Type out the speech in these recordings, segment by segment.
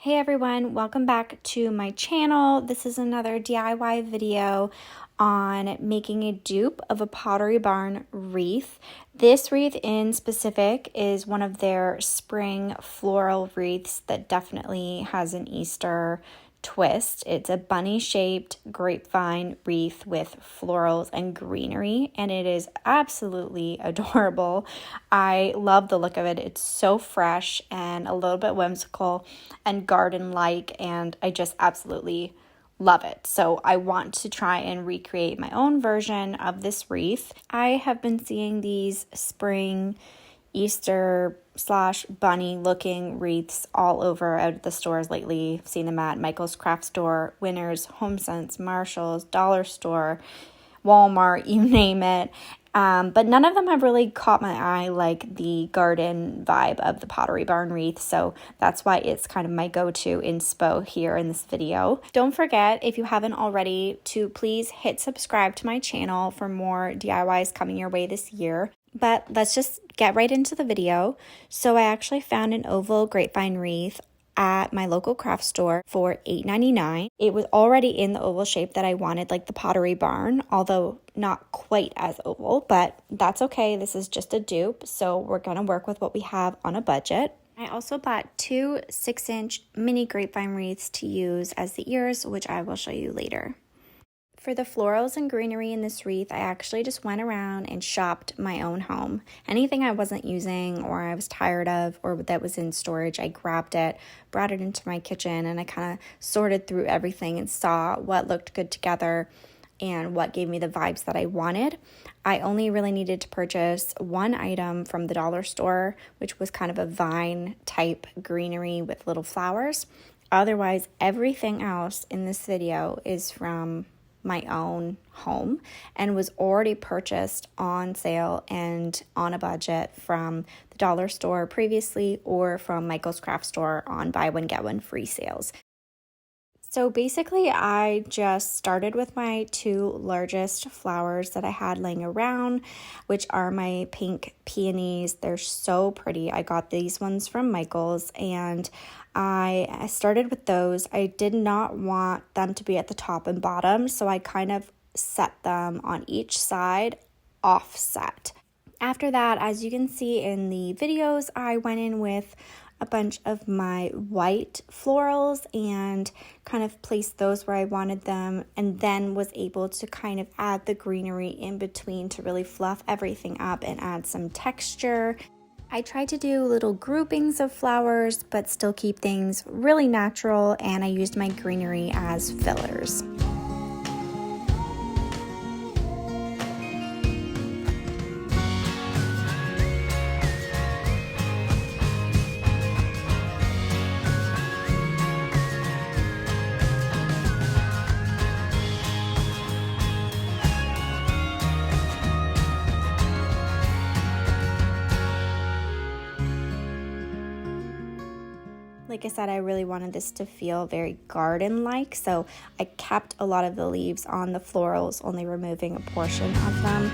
Hey everyone, welcome back to my channel. This is another DIY video on making a dupe of a Pottery Barn wreath. This wreath in specific is one of their spring floral wreaths that definitely has an Easter twist. It's a bunny shaped grapevine wreath with florals and greenery, and it is absolutely adorable. I love the look of it. It's so fresh and a little bit whimsical and garden-like, and I just absolutely love it. So I want to try and recreate my own version of this wreath. I have been seeing these spring Easter / bunny looking wreaths all over out at the stores lately. I've seen them at Michael's Craft Store, Winners, HomeSense, Marshall's, Dollar Store, Walmart, you name it. But none of them have really caught my eye like the garden vibe of the Pottery Barn wreath, so that's why it's kind of my go-to inspo here in this video. Don't forget, if you haven't already, to please hit subscribe to my channel for more DIYs coming your way this year. But let's just get right into the video. So I actually found an oval grapevine wreath at my local craft store for $8.99. It was already in the oval shape that I wanted, like the Pottery Barn, although not quite as oval, but that's okay. This is just a dupe, so we're going to work with what we have on a budget. I also bought two 6-inch mini grapevine wreaths to use as the ears, which I will show you later. For the florals and greenery in this wreath, I actually just went around and shopped my own home. Anything I wasn't using or I was tired of or that was in storage, I grabbed it, brought it into my kitchen, and I kind of sorted through everything and saw what looked good together and what gave me the vibes that I wanted. I only really needed to purchase one item from the dollar store, which was kind of a vine type greenery with little flowers. Otherwise, everything else in this video is from my own home and was already purchased on sale and on a budget from the dollar store previously or from Michael's Craft Store on buy one get one free sales. So basically I just started with my two largest flowers that I had laying around, which are my pink peonies. They're so pretty. I got these ones from Michael's and I started with those. I did not want them to be at the top and bottom, so I kind of set them on each side offset. After that, as you can see in the videos, I went in with a bunch of my white florals and kind of placed those where I wanted them, and then was able to kind of add the greenery in between to really fluff everything up and add some texture. I tried to do little groupings of flowers but still keep things really natural, and I used my greenery as fillers. Like I said, I really wanted this to feel very garden-like, so I kept a lot of the leaves on the florals, only removing a portion of them.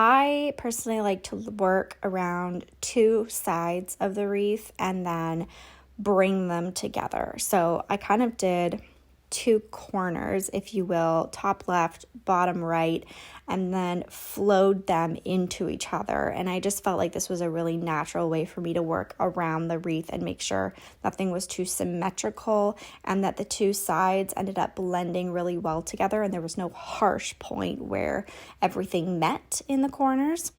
I personally like to work around two sides of the wreath and then bring them together. So I kind of did two corners, if you will, top left, bottom right, and then flowed them into each other. And I just felt like this was a really natural way for me to work around the wreath and make sure nothing was too symmetrical and that the two sides ended up blending really well together and there was no harsh point where everything met in the corners.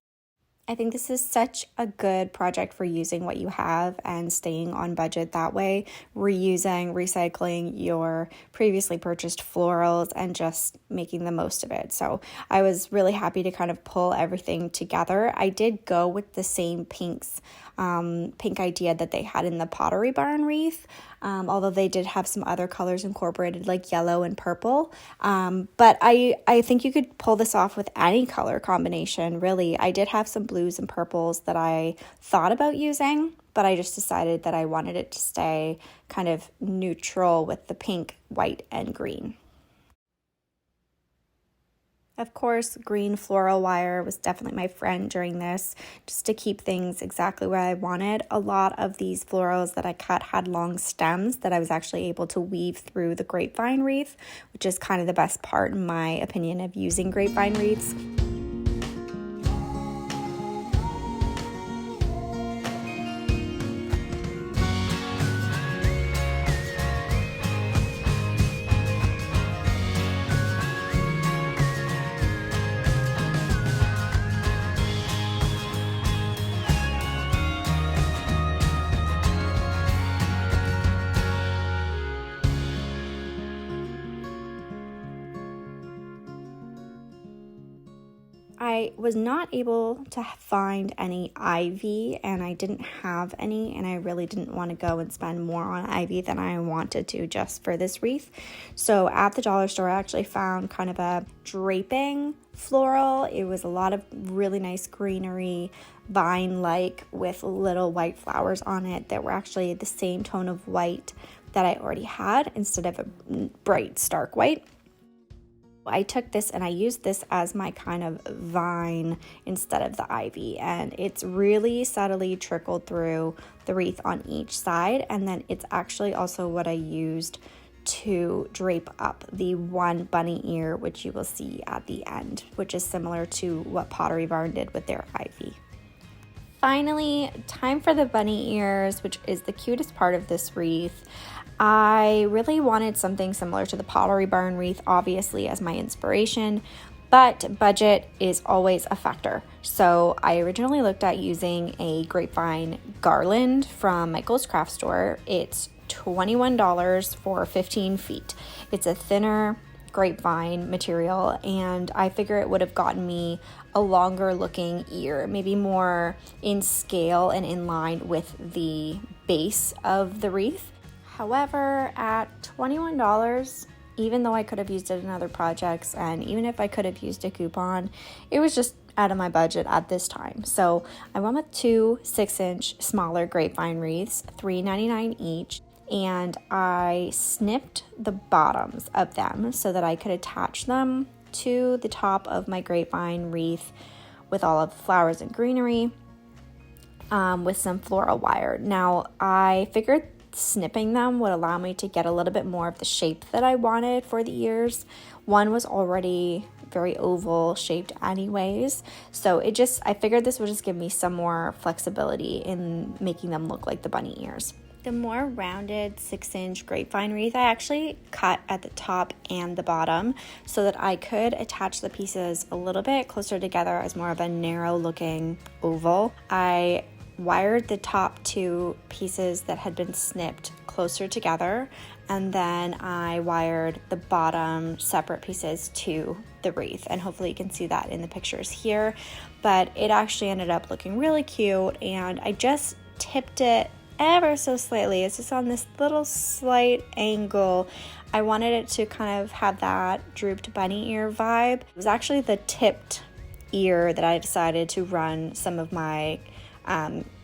I think this is such a good project for using what you have and staying on budget that way, reusing, recycling your previously purchased florals and just making the most of it. So I was really happy to kind of pull everything together. I did go with the same pink idea that they had in the Pottery Barn wreath, although they did have some other colors incorporated like yellow and purple. But I think you could pull this off with any color combination, really. I did have some blues and purples that I thought about using, but I just decided that I wanted it to stay kind of neutral with the pink, white, and green. Of course, green floral wire was definitely my friend during this, just to keep things exactly where I wanted. A lot of these florals that I cut had long stems that I was actually able to weave through the grapevine wreath, which is kind of the best part, in my opinion, of using grapevine wreaths. I was not able to find any ivy, and I didn't have any, and I really didn't want to go and spend more on ivy than I wanted to just for this wreath. So at the dollar store, I actually found kind of a draping floral. It was a lot of really nice greenery, vine-like, with little white flowers on it that were actually the same tone of white that I already had instead of a bright, stark white. I took this and I used this as my kind of vine instead of the ivy, and it's really subtly trickled through the wreath on each side, and then it's actually also what I used to drape up the one bunny ear, which you will see at the end, which is similar to what Pottery Barn did with their ivy. Finally, time for the bunny ears, which is the cutest part of this wreath. I really wanted something similar to the Pottery Barn wreath, obviously, as my inspiration, but budget is always a factor. So I originally looked at using a grapevine garland from Michael's craft store. It's $21 for 15 feet. It's a thinner grapevine material, and I figure it would have gotten me a longer looking ear, maybe more in scale and in line with the base of the wreath. However, at $21, even though I could have used it in other projects, and even if I could have used a coupon, it was just out of my budget at this time. So I went with two 6-inch smaller grapevine wreaths, $3.99 each, and I snipped the bottoms of them so that I could attach them to the top of my grapevine wreath with all of the flowers and greenery, with some floral wire. Now, I figured snipping them would allow me to get a little bit more of the shape that I wanted for the ears. One was already very oval shaped anyways, so I figured this would just give me some more flexibility in making them look like the bunny ears. The more rounded 6-inch grapevine wreath I actually cut at the top and the bottom so that I could attach the pieces a little bit closer together as more of a narrow looking oval. I wired the top two pieces that had been snipped closer together, and then I wired the bottom separate pieces to the wreath, and hopefully you can see that in the pictures here. But it actually ended up looking really cute, and I just tipped it ever so slightly. It's just on this little slight angle. I wanted it to kind of have that drooped bunny ear vibe. It was actually the tipped ear that I decided to run some of my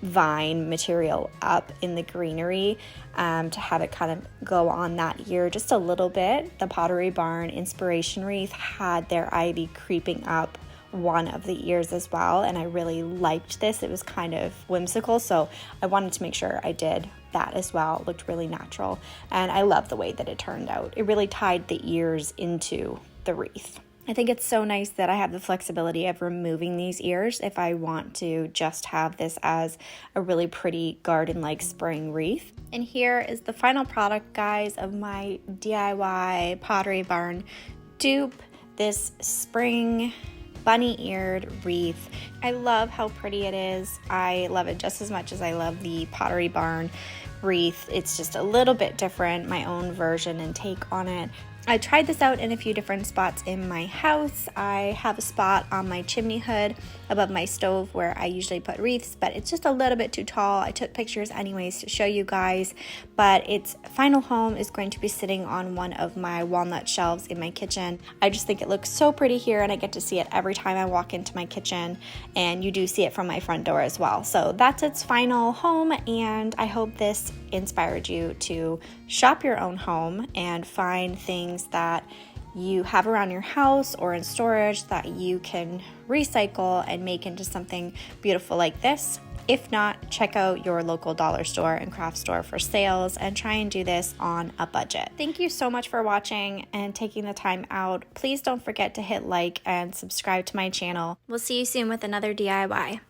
vine material up in the greenery to have it kind of go on that ear just a little bit. The Pottery Barn Inspiration Wreath had their ivy creeping up one of the ears as well, and I really liked this. It was kind of whimsical, so I wanted to make sure I did that as well. It looked really natural, and I love the way that it turned out. It really tied the ears into the wreath. I think it's so nice that I have the flexibility of removing these ears if I want to just have this as a really pretty garden-like spring wreath. And here is the final product, guys, of my DIY Pottery Barn dupe, this spring bunny-eared wreath. I love how pretty it is. I love it just as much as I love the Pottery Barn wreath. It's just a little bit different, my own version and take on it. I tried this out in a few different spots in my house. I have a spot on my chimney hood above my stove where I usually put wreaths, but it's just a little bit too tall. I took pictures anyways to show you guys, but its final home is going to be sitting on one of my walnut shelves in my kitchen. I just think it looks so pretty here, and I get to see it every time I walk into my kitchen, and you do see it from my front door as well. So that's its final home, and I hope this inspired you to shop your own home and find things that you have around your house or in storage that you can recycle and make into something beautiful like this. If not, check out your local dollar store and craft store for sales and try and do this on a budget. Thank you so much for watching and taking the time out. Please don't forget to hit like and subscribe to my channel. We'll see you soon with another DIY.